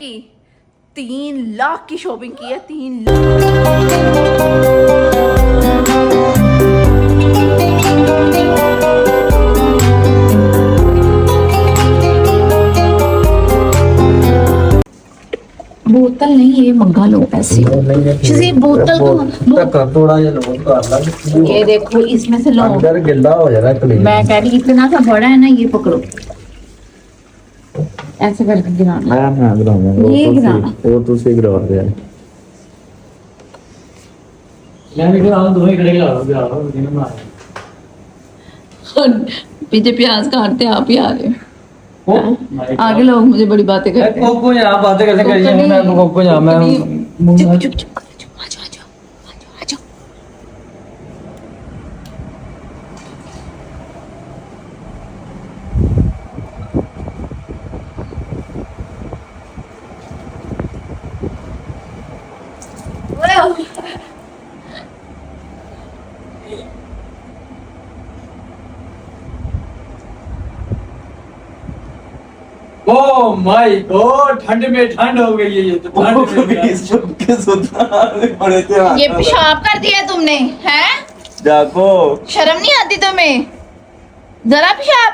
की 3 लाख की शॉपिंग की है। 3 लाख बोतल नहीं, ये मंगा लो ऐसे। बोतल तो थोड़ा ये लोग कर ला। ये देखो इसमें से लो। अंदर गिल्ला हो जा रहा है क्लीन। मैं कह रही इतना सा बड़ा है ना, ये पकड़ो ऐसे करके गिराना। मैं गिराऊंगा। ये गिराना वो तो से गिरा दिया। मैं भी गिराऊं, दो ही खड़े गिराऊं दिन में पीछे प्याज काटते आप ही आ रहे हो। ओ आगे लोग मुझे बड़ी बातें करते हैं। कोको यहां बातें करते करिए। मैं कोको यहां मैं चुप चुप चुप आ जाओ आ जाओ आ जाओ। ओ माय गॉड, ठंड में ठंड हो गई है। ये तो ठंड के सुता बड़े थे। ये पेशाब कर दिया तुमने, हैं? जाको शर्म नहीं आती तुम्हें? जरा पेशाब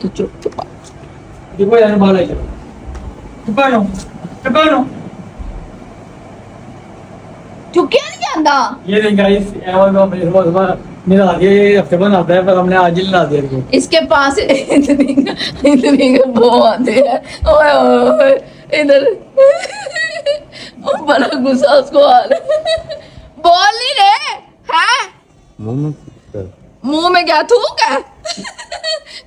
तो चुप देखो यार बाहर आई चुप चुप क्या नहीं जाता? ये नहीं गाइस, मेरा ये हफ्ते बन आता है, पर हमने आज ही ला दिया इसको। इसके पास इतनी वो आते हैं। ओए ओए इधर ओ बड़ा गुस्सा उसको आ रहा है। बोल नहीं रहे हैं? मुंह में क्या थूक है?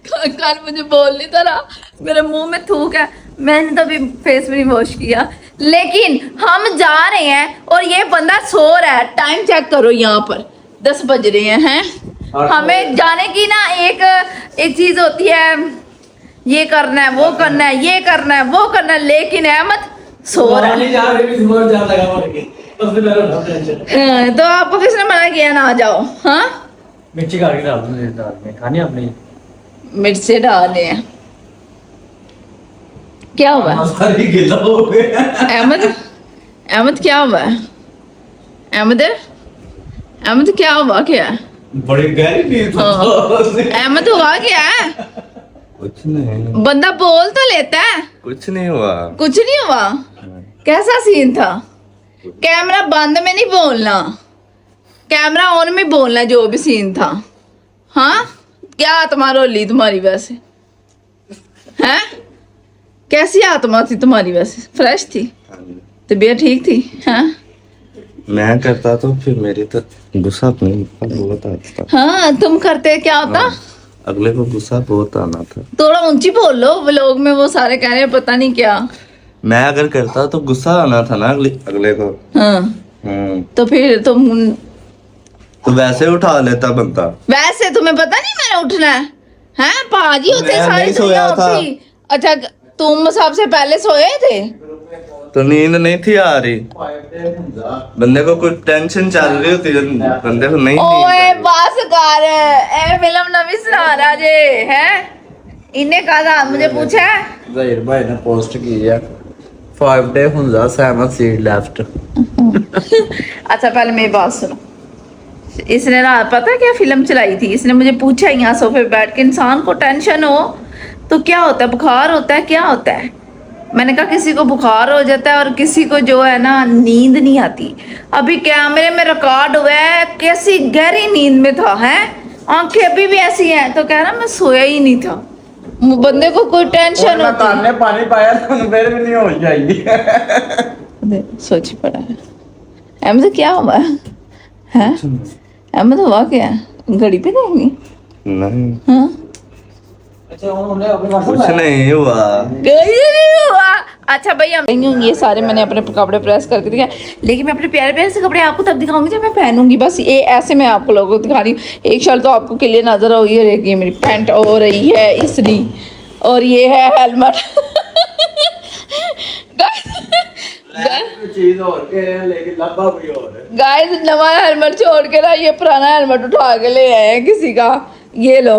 कल मुझे बोल नहीं था रहा, मेरे मुंह में थूक है। मैंने तो अभी फेस भी नहीं वॉश किया, लेकिन हम जा रहे हैं और ये बंदा सो रहा है। टाइम चेक करो, यहाँ पर 10 बज रहे हैं। हमें जाने की ना एक चीज होती है, ये करना है, वो करना है, ये करना है, वो करना है, लेकिन अहमद सो रहा है। तो आपको किसने मना किया ना आ जाओ? हाँ, मिर्ची काट के डाल दो, खानी आपने मिर्चे डाले हैं। क्या हुआ सारी गिल्ला हो गया। अहमद? अहमद क्या हुआ? अहमद क्या हुआ? क्या बड़ी गहरी नींद अहमद हुआ क्या है? कुछ नहीं। बंदा बोल तो लेता है। कुछ नहीं हुआ। कुछ नहीं हुआ? कैसा सीन था? कैमरा बंद में नहीं बोलना, कैमरा ऑन में बोलना जो भी सीन था। हाँ, क्या आत्मा रोली तुम्हारी वैसे? हैं? कैसी आत्मा थी तुम्हारी वैसे? फ्रेश थी? तबीयत ठीक थी? हाँ, मैं करता तो फिर मेरी तो गुस्सा बहुत आता। हाँ, तुम करते क्या होता? अगले को गुस्सा बहुत आना था। थोड़ा ऊंची बोल लो, व्लॉग में वो सारे कह रहे हैं पता नहीं क्या। मैं अगर करता तो गुस्सा आना था ना अगले को। हाँ, तो फिर तुम तो वैसे उठा लेता बंदा। वैसे तुम्हें पता नहीं मैंने उठना है? हैं? पाजी होते मैं सारी नहीं सोया दुनिया था। होती। अच्छा, तुम सबसे पहले सोए थे? तो नींद नहीं थी आ रही, बंदे को कुछ टेंशन चल रही होती है, बंदे को नहीं नींद आ ओए रही। बस कर, ए फिल्म नवी सुना रहा जे हैं? इन्हें कहा मुझे पूछा है? ज़हीर भाई ने पोस्ट की है 5 डे हुंजा सहमत सीट लेफ्ट। अच्छा पहले मेरी बात सुनो। इसने ना पता क्या फिल्म चलाई थी, इसने मुझे पूछा यहाँ सोफे पे बैठ के, इंसान को टेंशन हो तो क्या होता है? बुखार होता है, क्या होता है? मैंने कहा किसी को बुखार हो जाता है और किसी को जो है ना नींद नहीं आती। अभी कैमरे में रिकॉर्ड हुआ है कैसी गहरी नींद में था, है आंखें अभी भी ऐसी हैं, तो कह रहा मैं सोया ही नहीं था। बंदे को कोई टेंशन होती, पानी पाया तो फिर भी नहीं हो जाएगी। सोच पड़ा है। अहमद क्या हुआ है? अहमद हुआ क्या? घड़ी पे देंगी? नहीं, हाँ, अच्छा उन्होंने अपने कुछ नहीं हुआ। नहीं हुआ। अच्छा भैया, ये सारे मैंने अपने कपड़े प्रेस करके दिया, लेकिन मैं अपने प्यारे प्यारे से कपड़े आपको तब दिखाऊंगी जब मैं पहनूंगी। बस ये ऐसे मैं आपको लोगों को दिखा रही हूँ। एक शर्ट तो आपको क्लियर नजर हो रही है, मेरी पैंट हो रही है इसरी, और ये है हेलमेट। चीज और के लेकिन लंबा भी और है। गाइस नवा हेलमेट छोड़ के ना ये पुराना हेलमेट उठा के ले आए हैं किसी का। ये लो,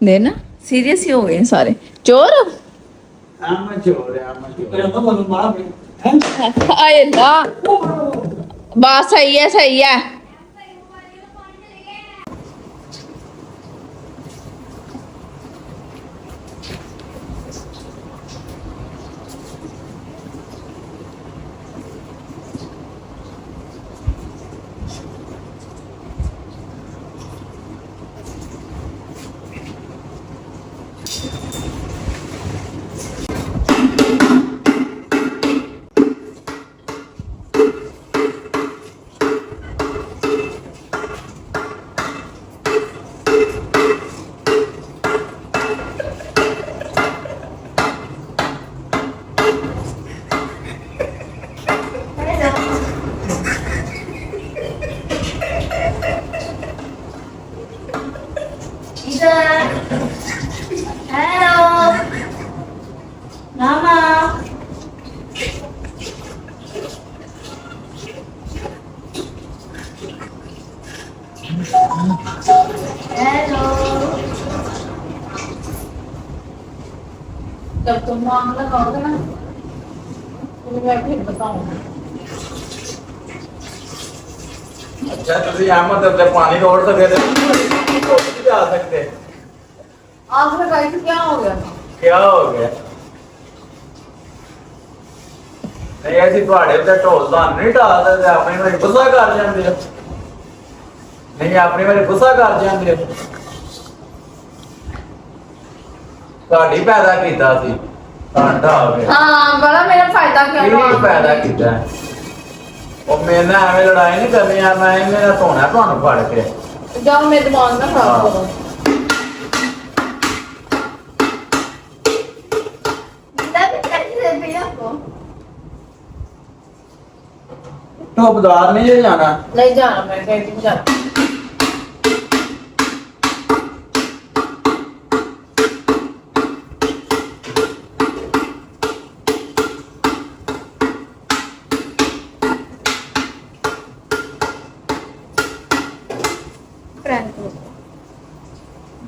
देना सीरियस ही हो गए हैं सारे चोर हाय अल्लाह बात सही है जब तुम मांग लगाओगे ना तो मैं फिर बताऊंगी अच्छा तुझे यहाँ मतलब जब पानी रोड तक गए थे जा सकते आप लगाई तो क्या हो गया क्या हो गया नहीं ऐसी ਤੁਹਾਡੇ ਤੇ ਢੋਲ ਤਾਂ ਨਹੀਂ ਢਾਲਦੇ ਤੇ ਆਪਣੀ ਵਾਰੀ ਗੁੱਸਾ ਕਰ ਜਾਂਦੇ ਹੋ ਨਹੀਂ ਆਪਣੀ ਵਾਰੀ ਗੁੱਸਾ ਕਰ ਜਾਂਦੇ ਹੋ ਤੁਹਾਡੀ ਪੈਦਾ ਕੀਤਾ ਸੀ ਤੁਹਾਡਾ ਹੋ ਗਿਆ हाँ बड़ा मेरा फायदा क्या ਕੀ ਪੈਦਾ ਕੀਤਾ ਉਹ ਮੇਰੇ ਨਾਲ ਐਵੇਂ ਲੜਾਈ ਨਹੀਂ ਕਰਨੀ ਯਾਰ ਮੈਂ ਇਹ ਮੇਰਾ ਧੋਣਾ ਤੁਹਾਨੂੰ ਫੜ ਕੇ जाओ मेरे दिमाग ना खराब करो तो बाजार नहीं है जाना नहीं जाना मैं कहीं नहीं जाना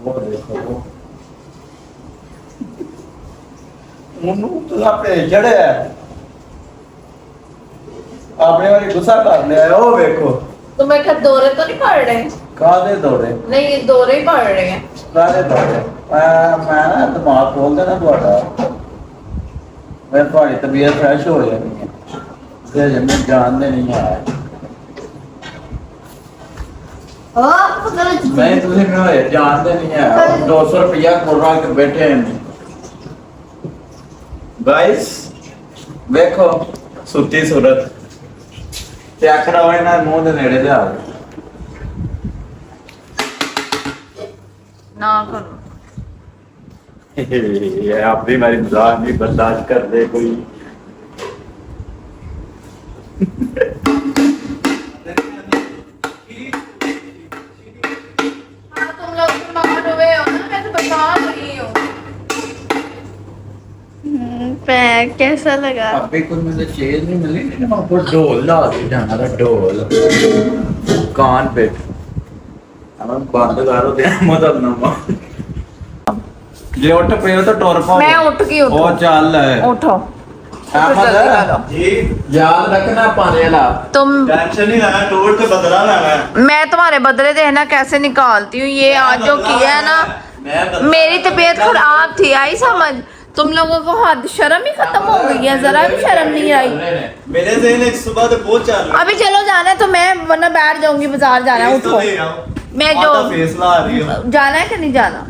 वो देखो वो ਉਹਨੂੰ ਤਾਂ ਭੇਜ ਚੜਿਆ ਆਪਣੇ ਵਾਰੀ ਗੁੱਸਾ ਕਰ ਲਿਆ ਉਹ ਵੇਖੋ तो मैं क्या दौरे तो नहीं पड़ रहे ਕਾਦੇ ਦੌੜੇ नहीं ये दौरे ही पड़ रहे हैं ਕਾਦੇ ਦੌੜੇ ਮੈਂ ਨਾ ਦਿਮਾਗ ਖੋਲ ਦੇਣਾ ਤੁਹਾਡਾ ਮੈਂ ਤੁਹਾਡੀ ਤਬੀਅਤ ਫਰੈਸ਼ ਹੋ ਜਾਣੀ ਹੈ ਤੇ ਜੇ ਮੈਂ ਜਾਣਦੇ ਨਹੀਂ ਆਇਆ ਮੈਂ ਤੁਸੀਂ ਮੈਨੂੰ ਜਾਣਦੇ ਨਹੀਂ ਆਇਆ 200 ਰੁਪਇਆ ਕੋਰਾ ਕੇ ਬੈਠੇ ਹਾਂ ਗਾਇਸ ਵੇਖੋ ਸੁੱਤੀ ਸੂਰਤ ਤੇ ਆਖਰਾ ਹੋਏ ਨਾ ਮੂੰਹ ਦੇ ਨੇੜੇ ਦੇ ਆ ना करो ये आप भी हमारी मजाक नहीं बर्दाश्त कर दे कोई हाँ तुम लोग बीमार हुए हो ना मैं तो बता रही हूँ पैर कैसा लगा अभी कुछ मुझे चीज नहीं मिली नहीं मैं आपको ढोल ला के जाना था ढोल कान पे हम बंद करो दे मदद ना जे उठ पे तो टोर पाओ मैं उठ गई ओ चल उठो अहमद जी याद रखना पाने वाला तुम टेंशन नहीं लेना टोल ते बदला लेना है मैं तुम्हारे बदले देखना कैसे निकालती हूँ ये आज जो किया है ना मेरी तबीयत खराब थी आई समझ तुम लोगों को हद शर्म ही खत्म हो गई है जरा भी शर्म नहीं आई मेरे ज़हन एक सुबह तो बहुत चल रहा अभी चलो जाना है तो मैं वरना बैठ जाऊंगी बाजार जाना है उठो मैं जो फैसला आ रही हो जाना है कि नहीं जाना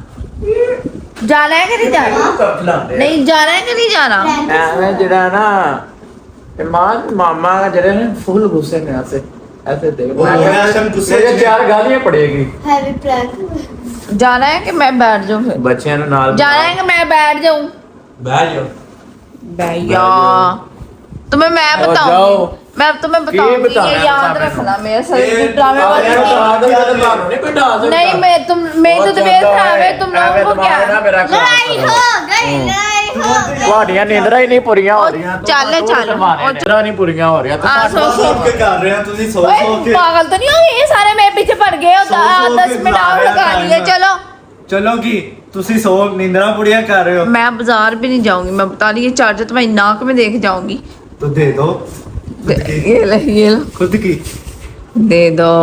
जाना है कि नहीं जाना नहीं जाना है कि नहीं जाना ਐਵੇਂ ਜਿਹੜਾ ਨਾ मामा का जरे ने फुल गुस्से में ऐसे देख आशम गुस्से मुझे 4 गालियां पड़ेगी जाना है कि मैं बैठ जाऊं फिर बच्चियां नु नाल जाना है कि मैं बैठ जाऊं बैठ जाओ भैया तुम्हें मैं जाओ। बताऊंगी मैं तुम्हें बताऊंगी बताना ये है याद सामने रखना को? मेरे सर ड्रामे वाले नहीं कोई डाल सकता नहीं मैं तुम मेरी तो तबीयत खराब है तुम लोगों को क्या लड़ाई हो गई लड़ाई हो गई ਤੁਹਾਡੀਆਂ ਨੀਂਦਰਾਂ ਹੀ ਨਹੀਂ ਪੂਰੀਆਂ ਹੋ ਰਹੀਆਂ ਚੱਲ ਨੀਂਦਰਾਂ ਨਹੀਂ ਪੂਰੀਆਂ ਹੋ ਰਹੀਆਂ हाँ, सो सो के कर रहे हैं तुझे सो ओए, सो के पागल तो नहीं हो ये सारे मेरे पीछे पड़ गए सो के 10 मिनट बुला और रहे लगा हैं लिए टाइम चलो चलोगी तुसी सो नींदरा पुड़िया कर रहे हो मैं बाजार भी नहीं जाऊंगी, मैं बता रही ये चार्जर तुम्हारी नाक में देख जाऊंगी। तो दे दो ये ले खुद की दे दो।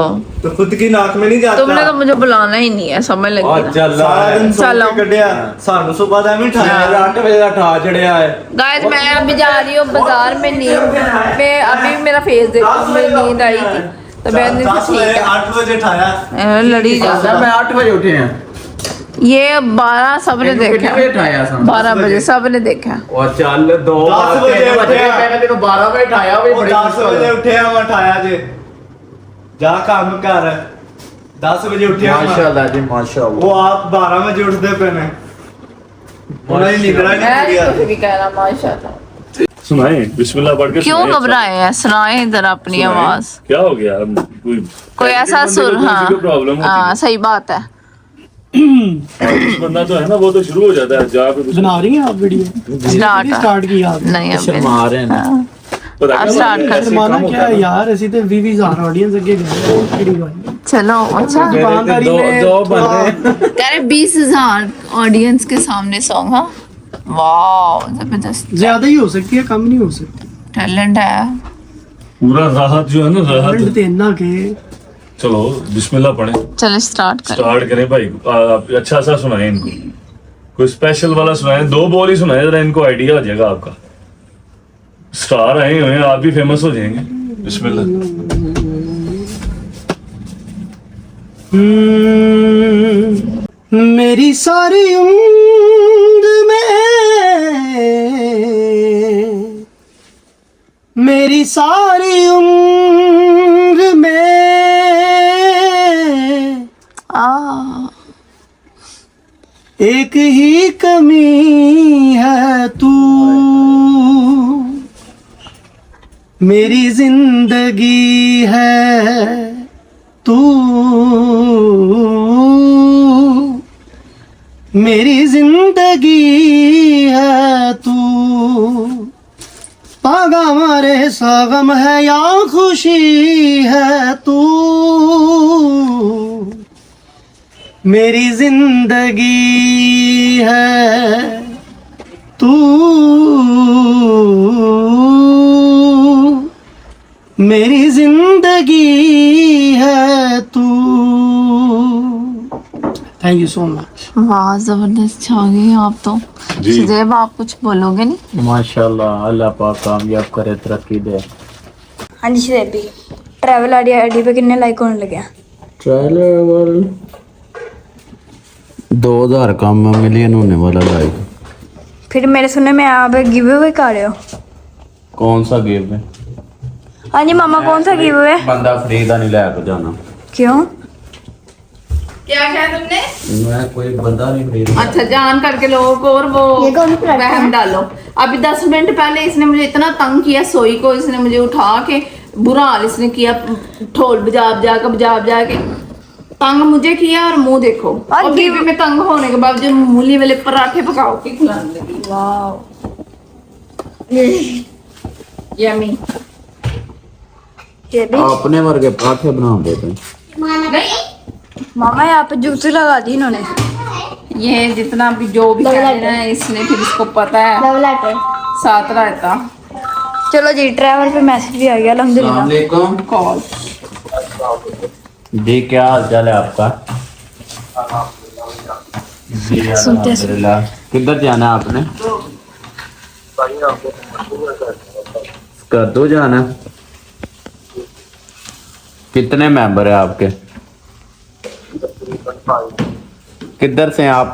तो खुद की नाक में नहीं जाता तुमने तो मुझे बुलाना ही नहीं है, समझ लगी ना। सारा दिन सो चलो। के कढ़िया सानू सुबह दा भी उठाया 8 बजे का ठा चढ़िया है। गाइस मैं अभी जा रही हूँ बाजार में, नींद में अभी मेरा फेस देखो, मेरी नींद आई थी तो मैंने तो ठीक है 8 बजे उठाया लड़ी जा। मैं 8 बजे उठे हैं। ये 12 सबने देखा, 12 बजे सबने देखा। और चल 2 10 बजे मैंने तेन 12 बजे उठाया भी बड़ी 10 बजे उठे हम उठाया जे जा काम कर 10 बजे उठे माशाल्लाह जी माशाल्लाह। वो आप 12 बजे उठते पे ने उन्हें निद्रा नहीं मैं पूरी कुछ भी कहना माशाल्लाह। सुनाए बिस्मिल्लाह पढ़ के क्यों सुनाएं। घबराए हैं, सुनाए इधर अपनी सुनाएं। आवाज। क्या हो गया कोई ऐसा सुर, हाँ प्रॉब्लम हाँ सही बात है। बंदा तो है ना वो तो शुरू हो जाता है जहाँ पे कुछ बना रही हैं आप वीडियो? स्टार्ट की आप नहीं अभी शर्मा रहे हैं। हाँ। पता आप क्या स्टार्ट बात है, कर। ऐसे माना काम क्या होता है ना। यार ਅਸੀਂ ਤੇ 20000 ਆਡੀਅנס ਅੱਗੇ ਗਏ ਕਿਹੜੀ ਗੱਲ चलो अच्छा दुकानदारी में दो बन रहे हैं। कह रहे 20,000 ऑडियंस के सामने सॉन्ग। हाँ वाह जबरदस्त ज्यादा ही हो सकती है कम नहीं हो सकती टैलेंट है। पूरा राहत जो है ना राहत। ट्रेंड ते इतना के चलो बिस्मिल्लाह पढ़े चलो स्टार्ट कर। स्टार्ट करें भाई। आप अच्छा सा सुनाए इनको, कोई स्पेशल वाला सुनाए, 2 बोल ही सुनाए जरा इनको आइडिया हो जाएगा आपका। स्टार आए हुए हैं, आप भी फेमस हो जाएंगे। बिस्मिल्लाह। मेरी सारी उम्र में मेरी सारी उम्र में एक ही कमी है तू, मेरी जिंदगी है तू, मेरी जिंदगी है तू। पागा मारे सागम है या खुशी है तू, मेरी जिंदगी है तू, मेरी जिंदगी है तू। Thank you so much. वाह जबरदस्त छा गई आप तो। जी। सुजैब आप कुछ बोलोगे नहीं? माशाल्लाह अल्लाह पाक कामयाब करे तरक्की दे। हाँ जी शदेबी ट्रैवल आईडी पे कितने लाइक होने लगे हैं? ट्रेवल 2000 कम मिलियन होने वाला लाइक। फिर मेरे सुनने में आप गिव अवे कर रहे हो? कौन सा गिव है? हाँ जी मामा कौन सा गिव अवे? बंदा फ्री का नहीं लेके जाना। क्यों? क्या कहा तुमने? मैं कोई बंदा नहीं फ्री। अच्छा जान करके लोगों को और वो ये कौन सा लड़का वहम है? डालो। अभी 10 मिनट पहले इसने मुझे इतना तंग किया, सोई को इसने मुझे उठा के बुरा हाल इसने किया, ढोल बजा के तंग मुझे किया और मुंह देखो। और बीबी में तंग होने के बावजूद मूली वाले पराठे पकाओ के खिलाने लगी। वाह यम्मी। अपने वर्गे पराठे बना देते हैं। नहीं मामा यहाँ पे जूती लगा दी इन्होंने। ये जितना भी जो भी कहना है इसने फिर इसको पता है साथ रहता। चलो जी ट्रैवल पे मैसेज भी आ गया अल्हम्दुलिल्लाह। अस्सलामुअलैकुम। कॉल जी क्या हाल चाल है आपका? जी अल्हम्दुलिल्लाह। किधर जाना है आपने? कद्दू जाना। कितने मेंबर है आपके? किधर से हैं आप?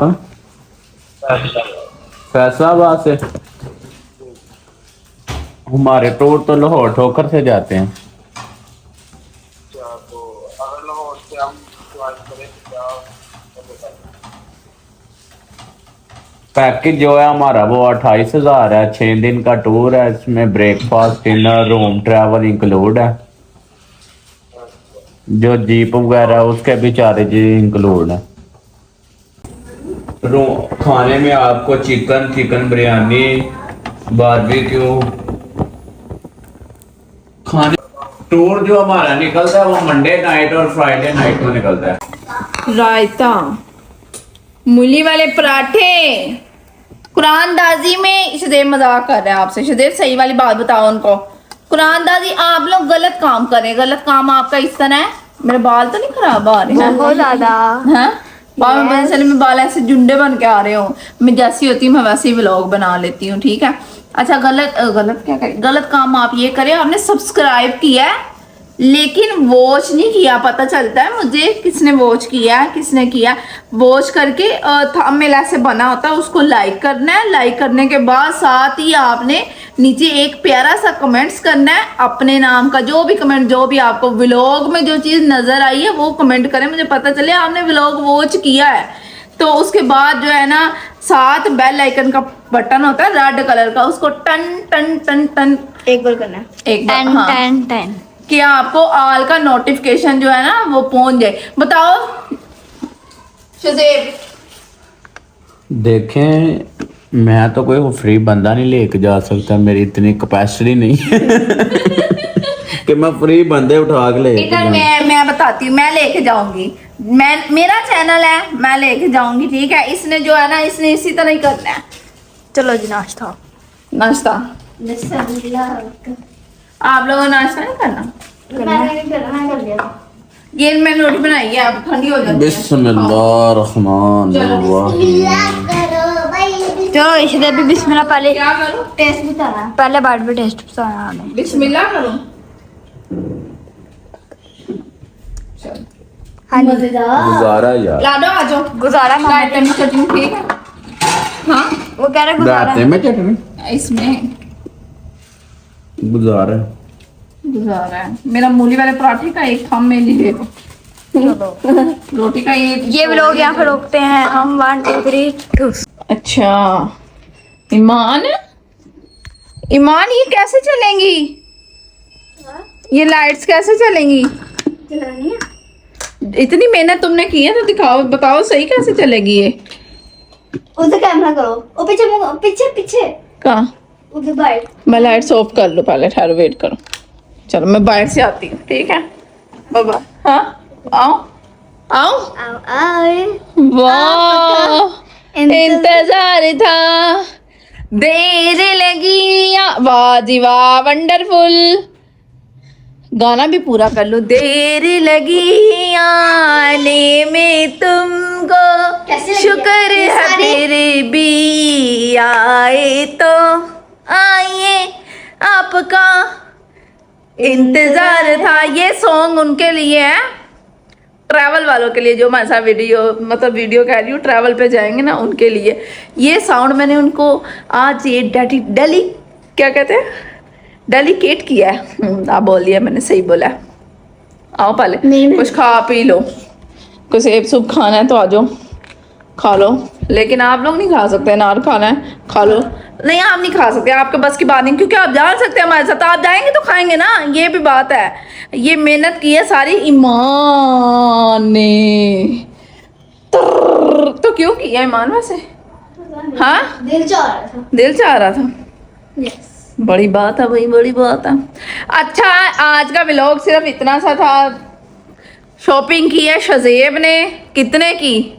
फैसलाबाद से। हमारे टूर तो लाहौर ठोकर से जाते हैं। पैकेज जो है हमारा वो 28,000 है। 6 दिन का टूर है, इसमें breakfast dinner room travel include है। जो जीप वगैरह है उसके भी चार्ज इंक्लूड है। खाने में आपको चिकन बिरयानी बारबेक्यू खाने। टूर जो हमारा निकलता है वो मंडे नाइट और फ्राइडे नाइट को निकलता है। रायता मूली वाले पराठे कुरानदाजी में। शदेव मजाक कर रहे हैं आपसे। शदेव सही वाली बात बताओ उनको। कुरानदाजी आप लोग गलत काम करें। गलत काम आपका इस तरह है। मेरे बाल तो नहीं खराब आ रहे हैं? बहुत ज्यादा। हाँ? बाल में बाल ऐसे जुंडे बन के आ रहे हो। मैं जैसी होती हूँ मैं वैसे ही व्लॉग बना लेती हूँ, ठीक है। अच्छा गलत क्या करें? गलत काम आप ये करें, आपने सब्सक्राइब किया है लेकिन वॉच नहीं किया। पता चलता है मुझे किसने वॉच किया है, किसने किया। वॉच करके थंबनेल ऐसे बना होता है, उसको लाइक करना है। लाइक करने के बाद साथ ही आपने नीचे एक प्यारा सा कमेंट्स करना है अपने नाम का। जो भी कमेंट, जो भी आपको व्लॉग में जो चीज़ नज़र आई है वो कमेंट करें, मुझे पता चले आपने व्लॉग वॉच किया है। तो उसके बाद जो है ना, साथ बेल आइकन का बटन होता है रेड कलर का, उसको टन टन टन टन एक बार करना है। एक बार, 10 हाँ, 10 10 कि आपको ऑल का नोटिफिकेशन जो है ना वो पहुंच जाए। बताओ शज़ेब। देखें, मैं तो कोई फ्री बंदा नहीं लेके जा सकता, मेरी इतनी कैपेसिटी नहीं है कि मैं फ्री बंदे उठा के ले इधर मैं बताती हूँ, मैं लेके जाऊंगी। मेरा चैनल है, मैं लेके जाऊंगी, ठीक है। इसने जो है ना, इसने इसी तरह ही करना है। चलो जी नाश्ता। नाश्ता आप लोगों को नाश्ता नहीं करना? ये मैंने रोटी बनाई है, अब ठंडी हो जाती है। बिस्मिल्लाह रहमान चलो इसे भी बिस्मिल्लाह। पहले क्या करूं? टेस्ट बताना, पहले बाइट पे टेस्ट बताना हमें। बिस्मिल्लाह करूं? हाँ जी। गुजारा यार, ला दो, आ जाओ। गुजारा लाइट में चटनी, ठीक है। हाँ, वो कह रहे गुजारा राते में चटनी इसमें गुजारा गुजारा है। मेरा मूली वाले पराठे का एक थम में ले लो। रोटी का ये लोग यहाँ पे रोकते हैं हम। 1 2 3 2। अच्छा ईमान, ईमान ये कैसे चलेंगी? ये लाइट्स कैसे चलेंगी? चलानी है। इतनी मेहनत तुमने की है तो दिखाओ, बताओ सही कैसे चलेगी ये? उधर कैमरा करो। ओ पीछे पीछे पीछे कहाँ? उधर बाइट। मैं लाइट्स ऑफ कर लूँ पहले, ठहरो, वेट करो। चलो मैं बाहर से आती हूँ, ठीक है बाबा। हाँ आओ आओ। आओ आओ। वाह इंतजार था, देर लगी, वाह जी वाह, वंडरफुल। गाना भी पूरा कर लो। देर लगी आने में तुमको, शुक्र है फिर भी आए तो आइए, आपका इंतजार था। ये सॉन्ग उनके लिए है, ट्रैवल वालों के लिए, जो हमारे साथ वीडियो कह रही हूँ, ट्रैवल पे जाएंगे ना उनके लिए। ये साउंड मैंने उनको आज ये डेली क्या कहते हैं, डेलीकेट किया है। आप बोल दिया, मैंने सही बोला है। आओ पहले कुछ खा पी लो, कुछ सेब सूप खाना है तो आ जाओ खा लो। लेकिन आप लोग नहीं खा सकते, नार खाना है खा लो। नहीं आप नहीं खा सकते, आपके बस की बात नहीं, क्योंकि आप जा सकते हैं हमारे साथ। आप जाएंगे तो खाएंगे ना, ये भी बात है। ये मेहनत की है सारी ईमान ने। तो क्यों किया ईमान वैसे? हाँ दिल चाह रहा था। दिल चाह रहा था। यस। बड़ी बात है भाई, बड़ी बात है। अच्छा आज का व्लॉग सिर्फ इतना सा था। शॉपिंग की है शज़ेब ने, कितने की?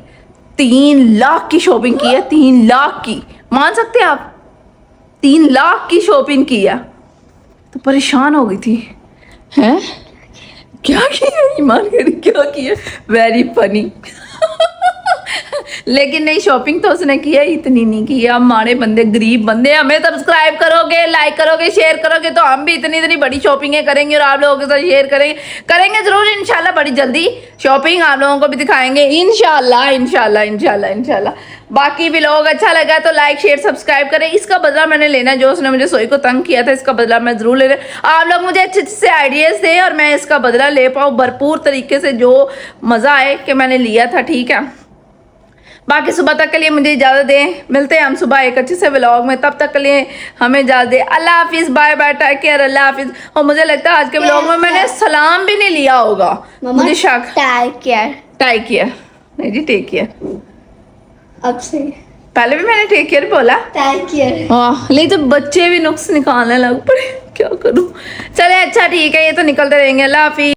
3 लाख की शॉपिंग की है। 3 लाख की, मान सकते हैं आप? 3 लाख की शॉपिंग की है। तो परेशान हो गई थी हैं, क्या किया ईमान करी, क्या किया? Very funny. लेकिन नहीं, शॉपिंग तो उसने की है, इतनी नहीं की है। हम माड़े बंदे, गरीब बंदे, हमें सब्सक्राइब करोगे, लाइक करोगे, शेयर करोगे तो हम भी इतनी बड़ी शॉपिंगें करेंगे और आप लोगों के साथ शेयर करेंगे जरूर इंशाल्लाह। बड़ी जल्दी शॉपिंग आप लोगों को भी दिखाएंगे इंशाल्लाह इंशाल्लाह इंशाल्लाह इंशाल्लाह। बाकी व्लॉग अच्छा लगा तो लाइक शेयर सब्सक्राइब करें। इसका बदला मैंने लेना, जो उसने मुझे सोई को तंग किया था, इसका बदला मैं जरूर ले रहा। आप लोग मुझे अच्छे से आइडियाज दें और मैं इसका बदला ले पाऊँ भरपूर तरीके से, जो मज़ा आए कि मैंने लिया था, ठीक है। बाकी सुबह तक के लिए मुझे इजाज़त दें, मिलते हैं हम सुबह एक अच्छे से व्लॉग में। तब तक के लिए हमें इजाज़त दें। अल्लाह हाफिज़, बाय बाय, टेक केयर, अल्लाह हाफिज़। और मुझे लगता है आज के व्लॉग में मैंने सलाम भी नहीं लिया होगा, मुझे शक। Take care. नहीं जी, टेक केयर। अब से पहले भी मैंने टेक केयर बोला। Take care. हाँ, नहीं तो बच्चे भी नुक्स निकालने लग पड़े, क्या करूँ। चले अच्छा ठीक है, ये तो निकलते रहेंगे। अल्लाह हाफिज़।